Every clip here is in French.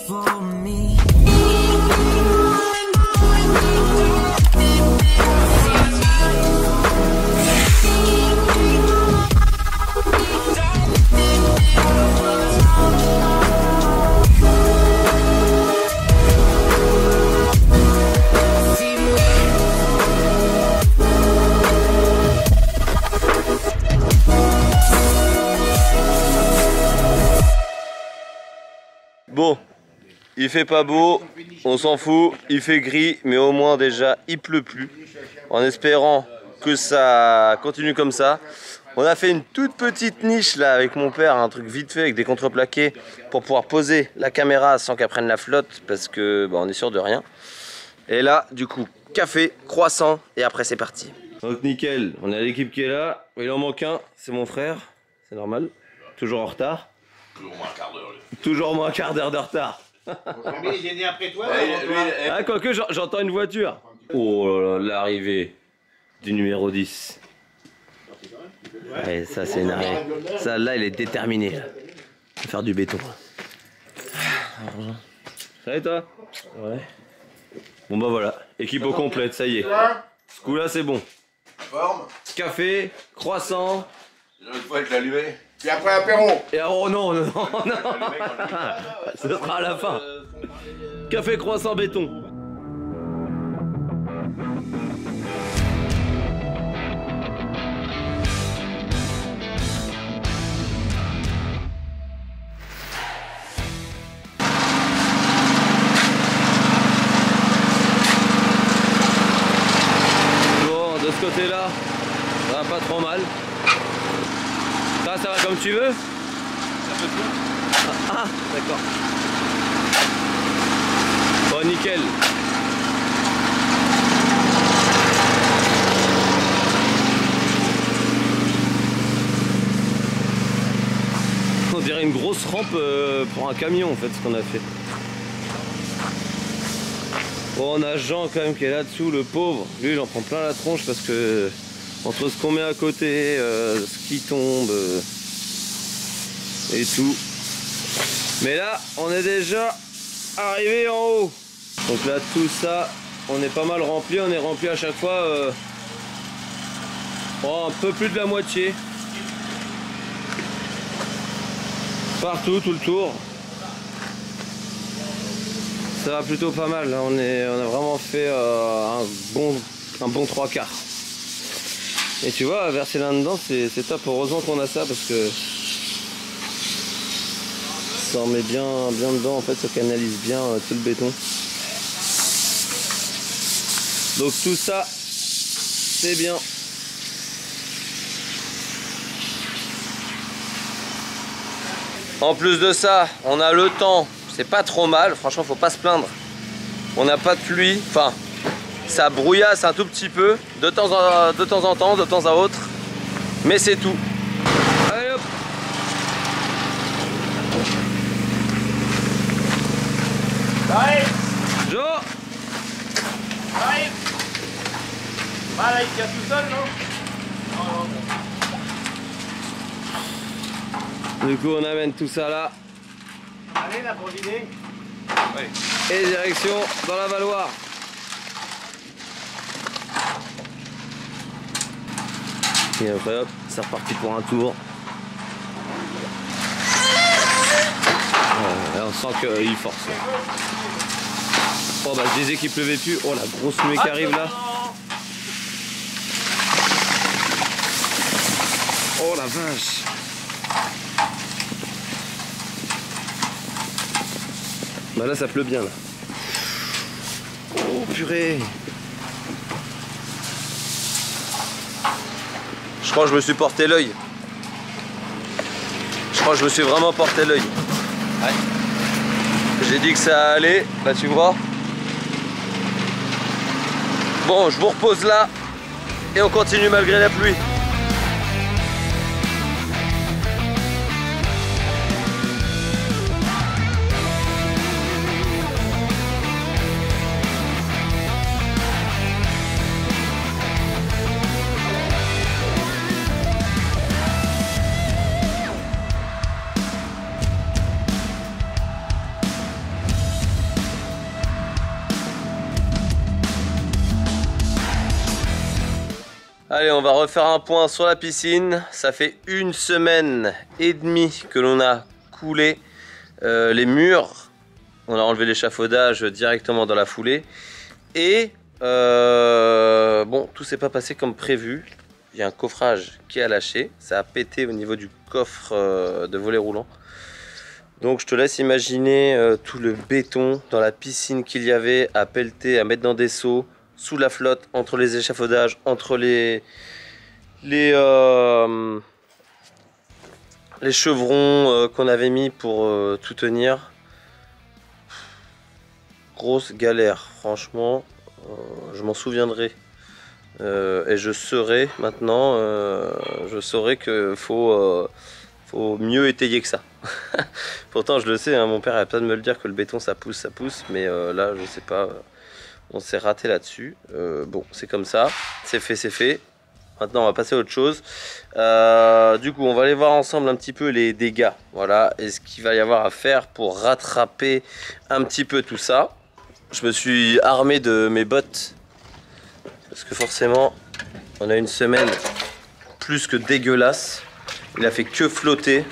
for me. Bon, il fait pas beau, on s'en fout, il fait gris, mais au moins déjà il pleut plus. En espérant que ça continue comme ça. On a fait une toute petite niche là avec mon père, un truc vite fait avec des contreplaqués pour pouvoir poser la caméra sans qu'elle prenne la flotte parce que bah, on est sûr de rien. Et là, du coup, café, croissant et après c'est parti. Donc nickel, on a l'équipe qui est là. Il en manque un, c'est mon frère, c'est normal, toujours en retard. Toujours moins un quart d'heure. Toujours moins un quart d'heure de retard. Mais il est né après toi. Ah, quoique j'entends une voiture. Oh là là, l'arrivée du numéro 10. Ouais, ça c'est une arrivée. Ça là, il est déterminé. Là. Faire du béton. Ça va et toi? Ouais. Bon bah voilà, équipe au complète, ça y est. Ce coup là c'est bon. Forme. Café, croissant. Une fois que je l'allumais. Puis après apéro. Et oh non, non, non. Ce sera à la fin. Café, croissant, béton. Bon, de ce côté-là, ça va pas trop mal. Ça va comme tu veux? Ah, d'accord. Bon, nickel. On dirait une grosse rampe pour un camion en fait ce qu'on a fait. Bon, on a Jean quand même qui est là-dessous, le pauvre. Lui il en prend plein la tronche parce que entre ce qu'on met à côté, ce qui tombe et tout. Mais là, on est déjà arrivé en haut. Donc là, tout ça, on est pas mal rempli. On est rempli à chaque fois un peu plus de la moitié. Partout, tout le tour. Ça va plutôt pas mal. Là, on a vraiment fait un bon 3/4. Et tu vois, verser là-dedans, c'est top. Heureusement qu'on a ça parce que ça en met bien dedans. En fait, ça canalise bien tout le béton. Donc tout ça, c'est bien. En plus de ça, on a le temps. C'est pas trop mal. Franchement, faut pas se plaindre. On n'a pas de pluie. Enfin, ça brouillasse un tout petit peu, de temps en temps, de temps à autre, mais c'est tout. Allez hop. Arrive. Jo. Arrive. Voilà, il tient tout seul, non? Non, non. Du coup, on amène tout ça là. Allez, là, pour dîner. Oui. Et direction dans la Valoire. Et après hop, c'est reparti pour un tour. Là, on sent qu'il force. Oh bah je disais qu'il pleuvait plus. Oh la grosse nuée qui arrive là. Oh la vache. Bah là ça pleut bien là. Oh purée. Je crois que je me suis porté l'œil. Je crois que je me suis vraiment porté l'œil. Ouais. J'ai dit que ça allait, là tu vois. Bon, je vous repose là et on continue malgré la pluie. Allez, on va refaire un point sur la piscine. Ça fait 1 semaine et demie que l'on a coulé les murs. On a enlevé l'échafaudage directement dans la foulée. Et bon, tout s'est pas passé comme prévu. Il y a un coffrage qui a lâché. Ça a pété au niveau du coffre de volet roulant. Donc je te laisse imaginer tout le béton dans la piscine qu'il y avait à pelleter, à mettre dans des seaux, sous la flotte, entre les échafaudages, entre les chevrons qu'on avait mis pour tout tenir. Grosse galère, franchement, je m'en souviendrai. Et je saurai maintenant, je saurai qu'il faut mieux étayer que ça. Pourtant je le sais, hein, mon père a pas de me le dire que le béton ça pousse, mais là je sais pas, on s'est raté là-dessus. Bon, c'est comme ça, c'est fait. Maintenant on va passer à autre chose. Du coup on va aller voir ensemble un petit peu les dégâts, voilà, et ce qu'il va y avoir à faire pour rattraper un petit peu tout ça. Je me suis armé de mes bottes parce que forcément on a une semaine plus que dégueulasse. Il a fait que flotter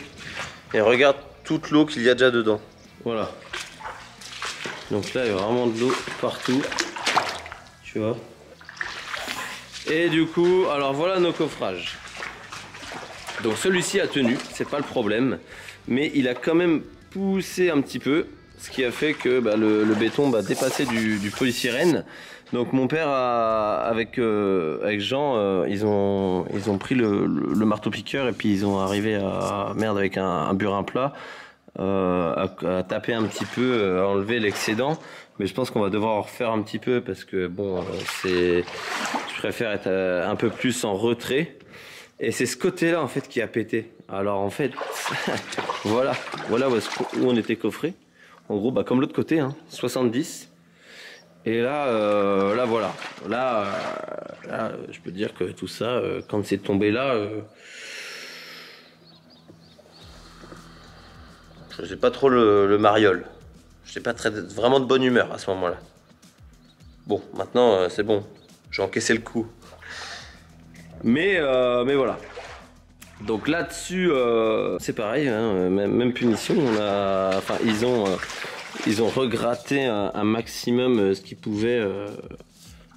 et regarde toute l'eau qu'il y a déjà dedans. Voilà. Donc là il y a vraiment de l'eau partout, tu vois. Et du coup, alors voilà nos coffrages. Donc celui-ci a tenu, c'est pas le problème, mais il a quand même poussé un petit peu, ce qui a fait que le béton dépassait du polystyrène. Donc mon père avec Jean, ils ont pris le marteau piqueur et puis ils ont arrivé avec un burin plat à taper un petit peu, à enlever l'excédent. Mais je pense qu'on va devoir en refaire un petit peu parce que bon, je préfère être un peu plus en retrait. Et c'est ce côté-là en fait qui a pété. Alors en fait, voilà où on était coffré. En gros, comme l'autre côté, hein, 70. Et là, voilà. Là, je peux dire que tout ça, quand c'est tombé là, je sais pas trop le mariole. Je n'étais pas vraiment de bonne humeur à ce moment-là. Bon, maintenant, c'est bon. J'ai encaissé le coup. Mais voilà. Donc là-dessus, c'est pareil, hein, même punition. Ils ont regratté un maximum ce qu'ils pouvaient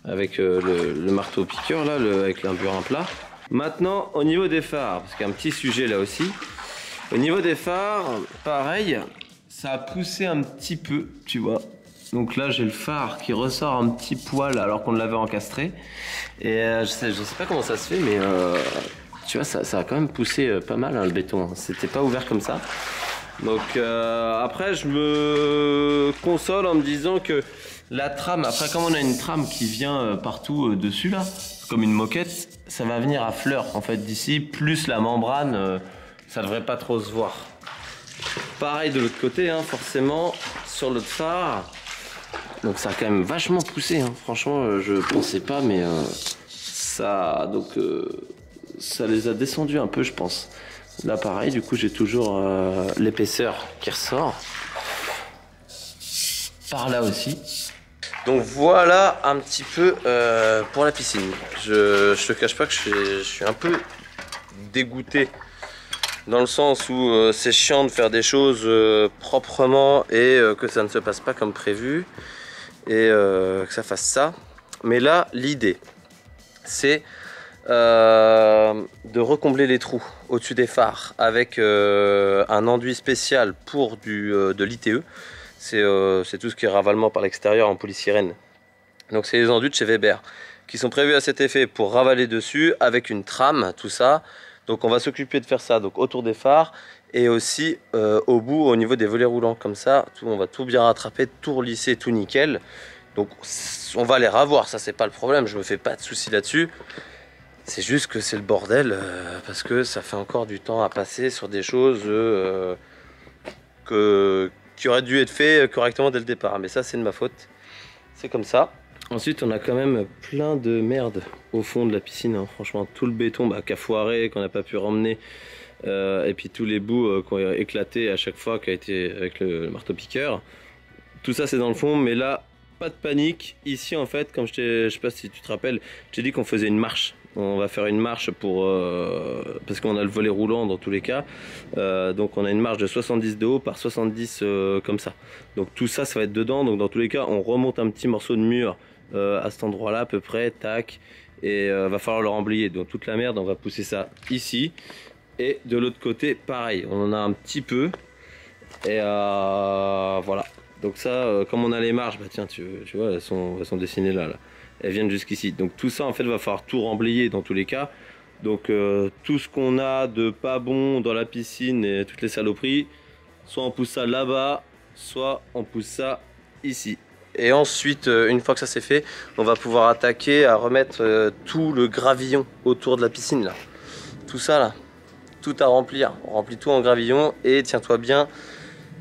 avec le marteau piqueur là, avec un burin plat. Maintenant, au niveau des phares, parce qu'il y a un petit sujet là aussi. Au niveau des phares, pareil, ça a poussé un petit peu, tu vois. Donc là, j'ai le phare qui ressort un petit poil alors qu'on l'avait encastré. Et je sais pas comment ça se fait, mais tu vois, ça a quand même poussé pas mal, hein, le béton. C'était pas ouvert comme ça. Donc après, je me console en me disant que la trame, après comme on a une trame qui vient partout dessus là, comme une moquette, ça va venir à fleur en fait d'ici, plus la membrane, ça devrait pas trop se voir. Pareil de l'autre côté, hein, forcément, sur l'autre phare. Donc ça a quand même vachement poussé, hein. Franchement, je pensais pas, mais ça les a descendus un peu, je pense. Là, pareil, du coup, j'ai toujours l'épaisseur qui ressort. Par là aussi. Donc voilà un petit peu pour la piscine. Je te cache pas que je suis un peu dégoûté. Dans le sens où c'est chiant de faire des choses proprement et que ça ne se passe pas comme prévu. Et que ça fasse ça. Mais là, l'idée, c'est de recombler les trous au-dessus des phares avec un enduit spécial pour de l'ITE. C'est tout ce qui est ravalement par l'extérieur en polystyrène. Donc c'est les enduits de chez Weber qui sont prévus à cet effet pour ravaler dessus avec une trame, tout ça. Donc on va s'occuper de faire ça donc autour des phares et aussi au bout au niveau des volets roulants. Comme ça, on va tout bien rattraper, tout relisser, tout nickel. Donc on va les revoir, ça c'est pas le problème, je me fais pas de soucis là-dessus. C'est juste que c'est le bordel parce que ça fait encore du temps à passer sur des choses qui auraient dû être fait correctement dès le départ. Mais ça c'est de ma faute, c'est comme ça. Ensuite on a quand même plein de merde au fond de la piscine, hein. Franchement tout le béton qui a foiré, qu'on n'a pas pu ramener. Et puis tous les bouts qui ont éclaté à chaque fois qui a été avec le marteau piqueur. Tout ça c'est dans le fond, mais là pas de panique. Ici en fait, comme je sais pas si tu te rappelles, je t'ai dit qu'on faisait une marche. On va faire une marche pour parce qu'on a le volet roulant dans tous les cas. Donc on a une marche de 70 de haut par 70 comme ça. Donc tout ça, ça va être dedans. Donc dans tous les cas, on remonte un petit morceau de mur à cet endroit-là à peu près, tac. Et va falloir le remblayer. Donc toute la merde, on va pousser ça ici. Et de l'autre côté, pareil, on en a un petit peu. Et voilà. Donc ça, comme on a les marges, bah tiens, tu vois, elles sont dessinées là. Elles viennent jusqu'ici. Donc tout ça, en fait, va falloir tout remblayer dans tous les cas. Donc tout ce qu'on a de pas bon dans la piscine et toutes les saloperies, soit on pousse ça là-bas, soit on pousse ça ici. Et ensuite, une fois que ça c'est fait, on va pouvoir attaquer à remettre tout le gravillon autour de la piscine là. Tout ça là, tout à remplir. On remplit tout en gravillon et tiens-toi bien,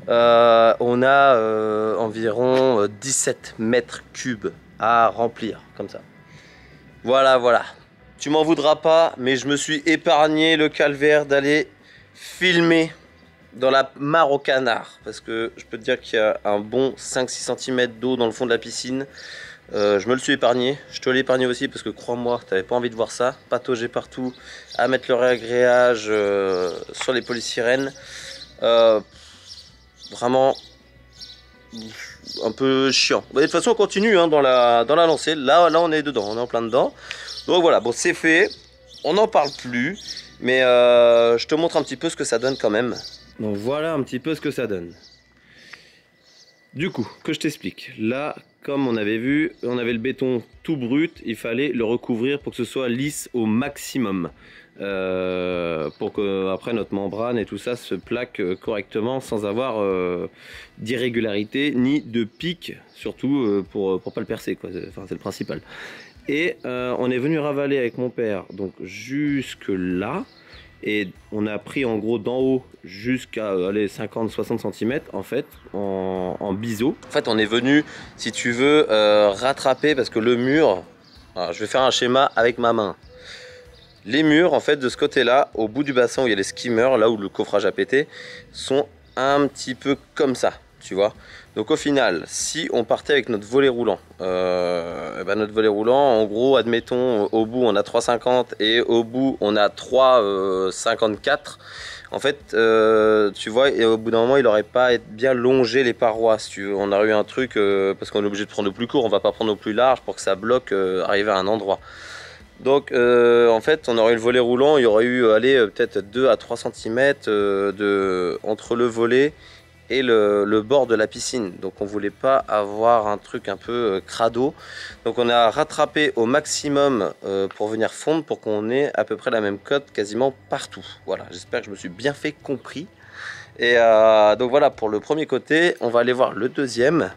on a environ 17 mètres cubes à remplir comme ça. Voilà, voilà. Tu m'en voudras pas, mais je me suis épargné le calvaire d'aller filmer dans la mare au canard. Parce que je peux te dire qu'il y a un bon 5-6 cm d'eau dans le fond de la piscine. Je me le suis épargné. Je te l'ai épargné aussi parce que crois-moi, tu n'avais pas envie de voir ça. Patauger partout, à mettre le réagréage sur les polysirènes. Vraiment un peu chiant. De toute façon, on continue hein, dans la lancée. Là, on est dedans, on est en plein dedans. Donc voilà, bon, c'est fait. On n'en parle plus. Mais je te montre un petit peu ce que ça donne quand même. Donc voilà un petit peu ce que ça donne. Du coup, que je t'explique. Là, comme on avait vu, on avait le béton tout brut. Il fallait le recouvrir pour que ce soit lisse au maximum. Pour que après notre membrane et tout ça se plaque correctement sans avoir d'irrégularité ni de pic, surtout pour pas le percer quoi. Enfin, c'est le principal. Et on est venu ravaler avec mon père donc jusque là et on a pris en gros d'en haut jusqu'à 50-60 cm en fait en biseau. En fait on est venu, si tu veux, rattraper parce que le mur, alors, je vais faire un schéma avec ma main. Les murs, en fait, de ce côté-là, au bout du bassin où il y a les skimmers, là où le coffrage a pété, sont un petit peu comme ça, tu vois. Donc au final, si on partait avec notre volet roulant, notre volet roulant, en gros, admettons, au bout on a 3,50 et au bout on a 3,54. En fait, tu vois, et au bout d'un moment, il n'aurait pas bien longé les parois, si tu veux. On aurait eu un truc, parce qu'on est obligé de prendre le plus court, on va pas prendre le plus large pour que ça bloque, arriver à un endroit. Donc en fait on aurait eu le volet roulant, il y aurait eu peut-être 2 à 3 cm entre le volet et le bord de la piscine. Donc on voulait pas avoir un truc un peu crado. Donc on a rattrapé au maximum pour venir fondre pour qu'on ait à peu près la même cote quasiment partout. Voilà, j'espère que je me suis bien fait compris. Et donc voilà pour le premier côté, on va aller voir le deuxième.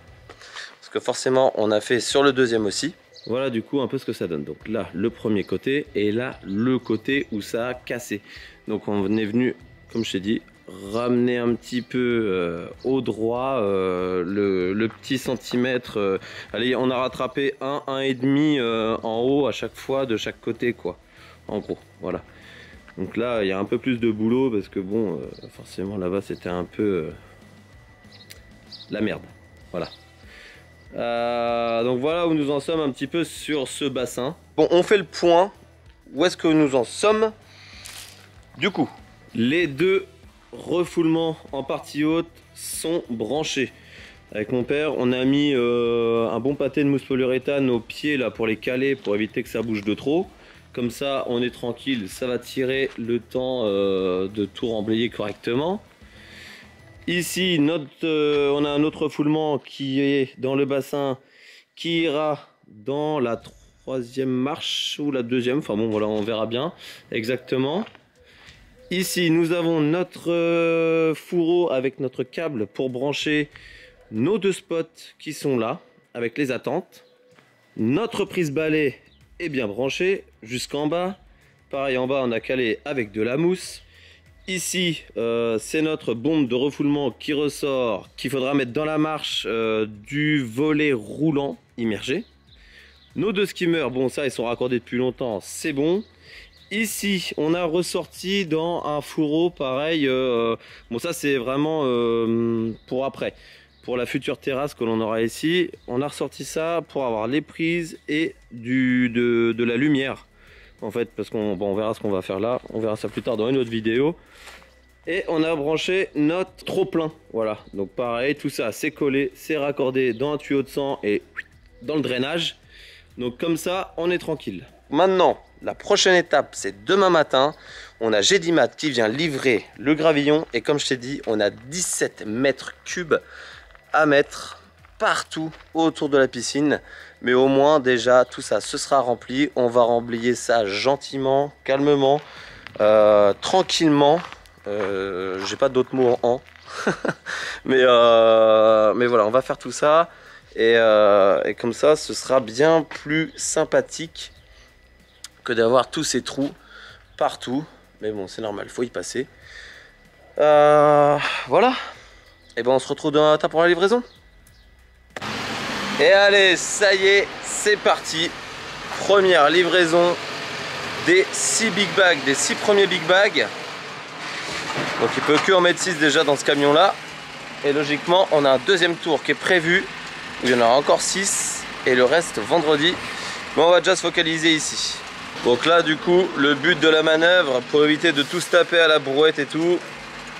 Parce que forcément on a fait sur le deuxième aussi. Voilà du coup un peu ce que ça donne. Donc là le premier côté et là le côté où ça a cassé. Donc on est venu, comme je t'ai dit, ramener un petit peu au droit le petit centimètre. Allez, on a rattrapé 1,5 en haut à chaque fois de chaque côté quoi. En gros, voilà. Donc là il y a un peu plus de boulot parce que bon, forcément là-bas c'était un peu la merde. Voilà. Donc voilà où nous en sommes un petit peu sur ce bassin. Bon, on fait le point. Où est-ce que nous en sommes? Du coup, les deux refoulements en partie haute sont branchés. Avec mon père, on a mis un bon pâté de mousse polyuréthane au pied là pour les caler, pour éviter que ça bouge de trop. Comme ça, on est tranquille, ça va tirer le temps de tout remblayer correctement. Ici, on a un autre refoulement qui est dans le bassin, qui ira dans la troisième marche ou la deuxième. Enfin bon, voilà, on verra bien exactement. Ici, nous avons notre fourreau avec notre câble pour brancher nos deux spots qui sont là, avec les attentes. Notre prise balai est bien branchée jusqu'en bas. Pareil, en bas, on a calé avec de la mousse. Ici, c'est notre bombe de refoulement qui ressort, qu'il faudra mettre dans la marche du volet roulant immergé. Nos deux skimmers, bon ça ils sont raccordés depuis longtemps, c'est bon. Ici, on a ressorti dans un fourreau pareil, bon ça c'est vraiment pour après. Pour la future terrasse que l'on aura ici, on a ressorti ça pour avoir les prises et de la lumière. en fait, parce qu'on bon, on verra ce qu'on va faire là. On verra ça plus tard dans une autre vidéo. Et on a branché notre trop-plein. Voilà, donc pareil, tout ça c'est collé, c'est raccordé dans un tuyau de sang et dans le drainage. Donc comme ça, on est tranquille. Maintenant, la prochaine étape, c'est demain matin. On a Gédimat qui vient livrer le gravillon. Et comme je t'ai dit, on a 17 mètres cubes à mettre partout autour de la piscine. Mais au moins, déjà, tout ça, ce sera rempli. On va remblayer ça gentiment, calmement, tranquillement. J'ai pas d'autres mots en mais voilà, on va faire tout ça. Et comme ça, ce sera bien plus sympathique que d'avoir tous ces trous partout. Mais bon, c'est normal, il faut y passer. Voilà. Et ben on se retrouve demain matin pour la livraison. Et allez, ça y est, c'est parti. Première livraison des 6 big bags, des 6 premiers big bags. Donc il peut que en mettre 6 déjà dans ce camion là. Et logiquement, on a un deuxième tour qui est prévu. Il y en aura encore 6 et le reste vendredi. Mais on va déjà se focaliser ici. Donc là du coup, le but de la manœuvre, pour éviter de tout se taper à la brouette et tout,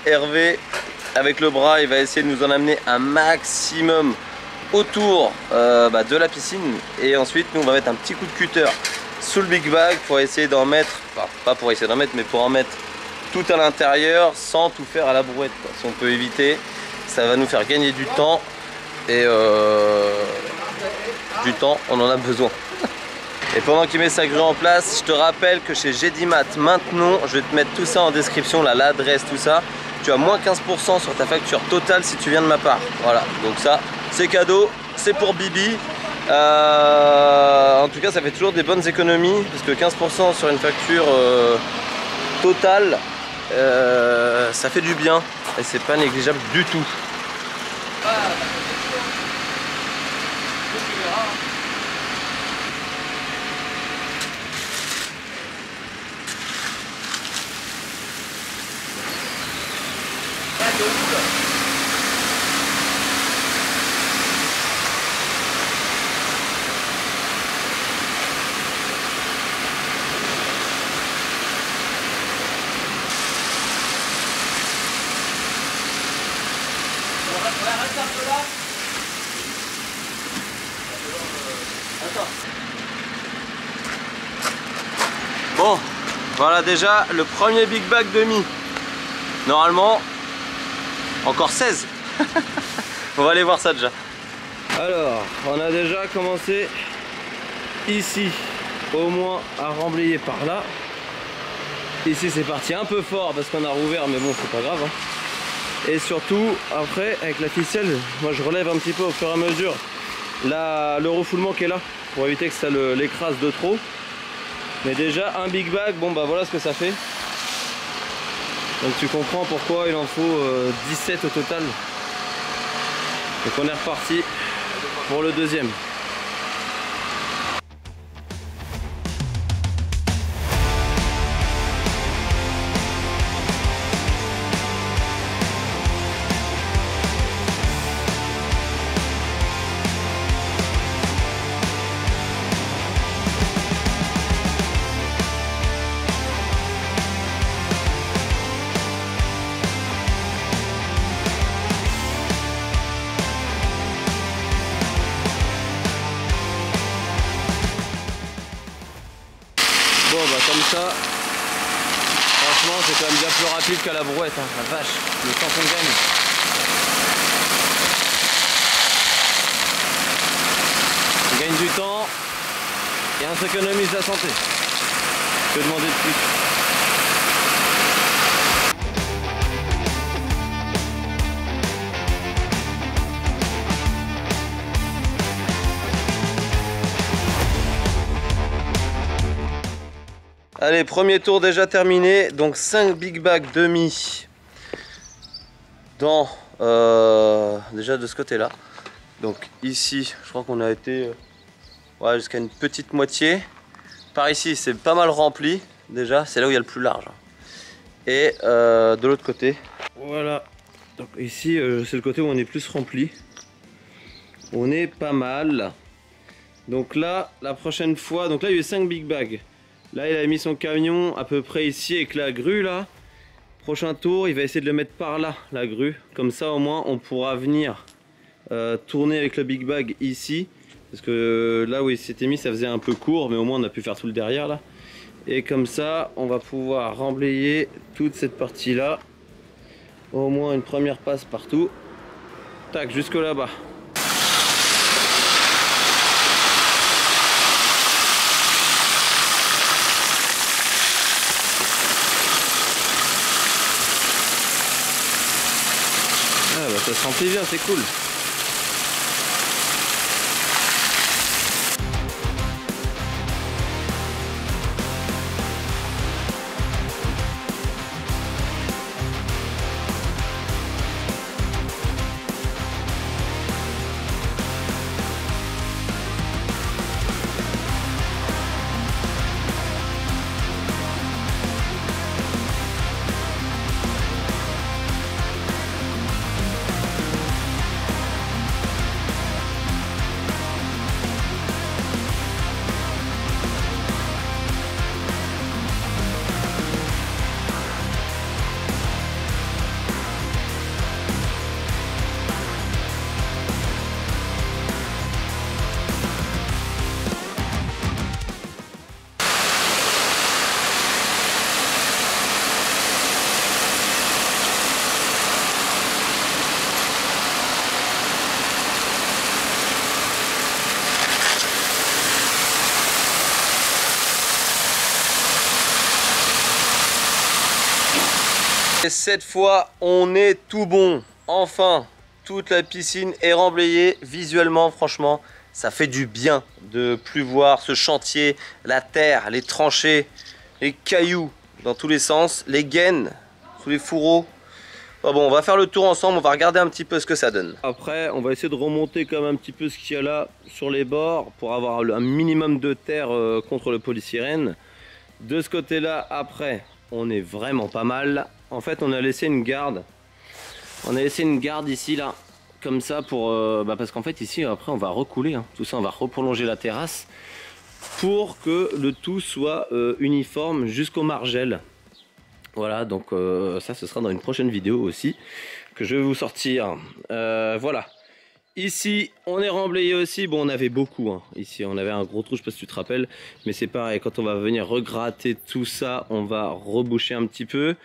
Hervé avec le bras, il va essayer de nous en amener un maximum autour de la piscine. Et ensuite nous on va mettre un petit coup de cutter sous le big bag pour essayer d'en mettre, enfin pas pour essayer d'en mettre, mais pour en mettre tout à l'intérieur sans tout faire à la brouette, quoi. Si on peut éviter, ça va nous faire gagner du temps. Et du temps, on en a besoin. Et pendant qu'il met sa grue en place, je te rappelle que chez Gédimat, maintenant, je vais te mettre tout ça en description, là, l'adresse, tout ça. Tu as moins 15% sur ta facture totale si tu viens de ma part. Voilà, donc ça, c'est cadeau, c'est pour Bibi. En tout cas, ça fait toujours des bonnes économies, parce que 15% sur une facture totale, ça fait du bien. Et c'est pas négligeable du tout. Bon, voilà déjà le premier big bag demi. Normalement, encore 16. On va aller voir ça déjà. Alors, on a déjà commencé ici, au moins à remblayer par là. Ici c'est parti un peu fort parce qu'on a rouvert, mais bon c'est pas grave, hein. Et surtout après avec la ficelle, moi je relève un petit peu au fur et à mesure le refoulement qui est là pour éviter que ça l'écrase de trop. Mais déjà un big bag, bon bah voilà ce que ça fait. Donc tu comprends pourquoi il en faut 17 au total. Donc on est reparti pour le deuxième. Bon bah comme ça, franchement c'est quand même bien plus rapide qu'à la brouette, hein. La vache, le temps qu'on gagne. On gagne du temps et on s'économise la santé. Je peux demander de plus. Allez, premier tour déjà terminé, donc 5 big bags demi dans déjà de ce côté là. Donc ici je crois qu'on a été jusqu'à une petite moitié. Par ici c'est pas mal rempli déjà, c'est là où il y a le plus large. Et de l'autre côté, voilà, donc ici c'est le côté où on est plus rempli. On est pas mal. Donc là la prochaine fois, donc là il y a eu 5 big bags. Là, il a mis son camion à peu près ici avec la grue là. Prochain tour, il va essayer de le mettre par là, la grue. Comme ça, au moins, on pourra venir tourner avec le big bag ici. Parce que là où il s'était mis, ça faisait un peu court, mais au moins on a pu faire tout le derrière là. Et comme ça, on va pouvoir remblayer toute cette partie là. Au moins une première passe partout. Tac, jusque là-bas. Ah bah ça se remplit bien, c'est cool. Et cette fois, on est tout bon. Enfin, toute la piscine est remblayée. Visuellement, franchement, ça fait du bien de plus voir ce chantier, la terre, les tranchées, les cailloux dans tous les sens, les gaines sous les fourreaux. Enfin bon, on va faire le tour ensemble, on va regarder un petit peu ce que ça donne. Après, on va essayer de remonter comme un petit peu ce qu'il y a là sur les bords pour avoir un minimum de terre contre le polysirène. De ce côté-là, après, on est vraiment pas mal. En fait, on a laissé une garde. On a laissé une garde ici, là, comme ça, pour parce qu'en fait, ici, après, on va recouler. Hein. Tout ça, on va reprolonger la terrasse pour que le tout soit uniforme jusqu'au margelle. Voilà, donc ça, ce sera dans une prochaine vidéo aussi que je vais vous sortir. Voilà. Ici, on est remblayé aussi. Bon, on avait beaucoup. Hein. Ici, on avait un gros trou, je sais pas si tu te rappelles. Mais c'est pareil, quand on va venir regratter tout ça, on va reboucher un petit peu.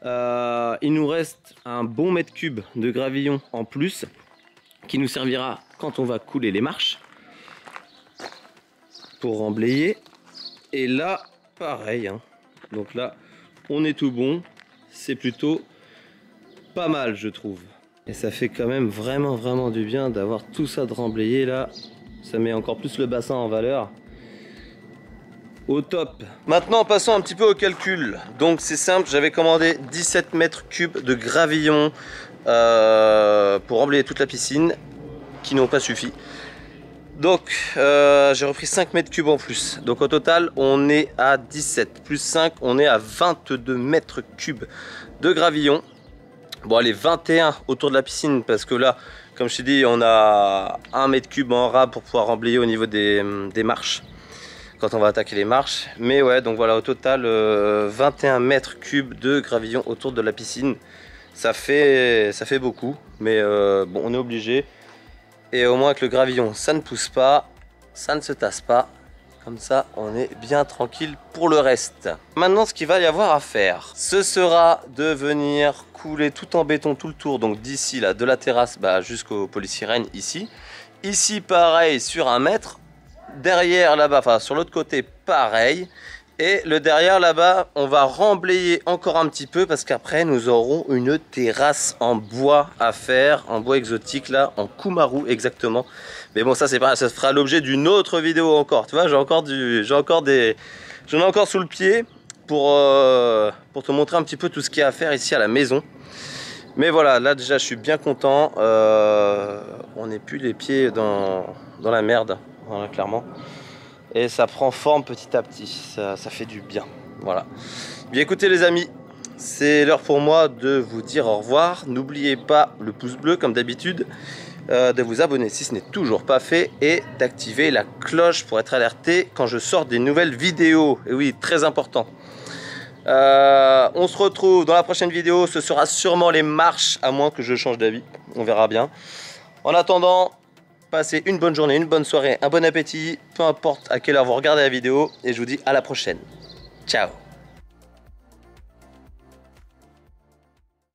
Il nous reste un bon mètre cube de gravillon en plus qui nous servira quand on va couler les marches pour remblayer. Et là, pareil. Hein. Donc là, on est tout bon. C'est plutôt pas mal, je trouve. Et ça fait quand même vraiment du bien d'avoir tout ça de remblayé là. Ça met encore plus le bassin en valeur. Au top. Maintenant passons un petit peu au calcul. Donc c'est simple, j'avais commandé 17 mètres cubes de gravillon pour remblayer toute la piscine, qui n'ont pas suffi. Donc j'ai repris 5 mètres cubes en plus. Donc au total on est à 17 plus 5, on est à 22 mètres cubes de gravillon. Bon allez, 21 autour de la piscine parce que là, comme je t'ai dit, on a 1 mètre cube en rab pour pouvoir remblayer au niveau des marches quand on va attaquer les marches. Mais ouais, donc voilà, au total 21 mètres cubes de gravillon autour de la piscine. Ça fait beaucoup, mais bon, on est obligé. Et au moins avec le gravillon, ça ne pousse pas, ça ne se tasse pas. Comme ça, on est bien tranquille pour le reste. Maintenant, ce qu'il va y avoir à faire, ce sera de venir couler tout en béton tout le tour. Donc d'ici là, de la terrasse jusqu'au polysirène ici. Ici, pareil, sur 1 mètre. Derrière là-bas, enfin sur l'autre côté, pareil. Et le derrière là-bas, on va remblayer encore un petit peu parce qu'après, nous aurons une terrasse en bois à faire, en bois exotique là, en Kumaru exactement. Mais bon, ça c'est pas, ça fera l'objet d'une autre vidéo encore. Tu vois, j'en ai encore sous le pied pour te montrer un petit peu tout ce qu'il y a à faire ici à la maison. Mais voilà, là déjà, je suis bien content. On n'est plus les pieds dans la merde, voilà, clairement. Et ça prend forme petit à petit, ça fait du bien. Voilà. Bien écoutez les amis, c'est l'heure pour moi de vous dire au revoir. N'oubliez pas le pouce bleu comme d'habitude. de vous abonner si ce n'est toujours pas fait et d'activer la cloche pour être alerté quand je sors des nouvelles vidéos. Et oui, très important. On se retrouve dans la prochaine vidéo. Ce sera sûrement les marches, à moins que je change d'avis. On verra bien. En attendant, passez une bonne journée, une bonne soirée, un bon appétit, peu importe à quelle heure vous regardez la vidéo. Et je vous dis à la prochaine. Ciao.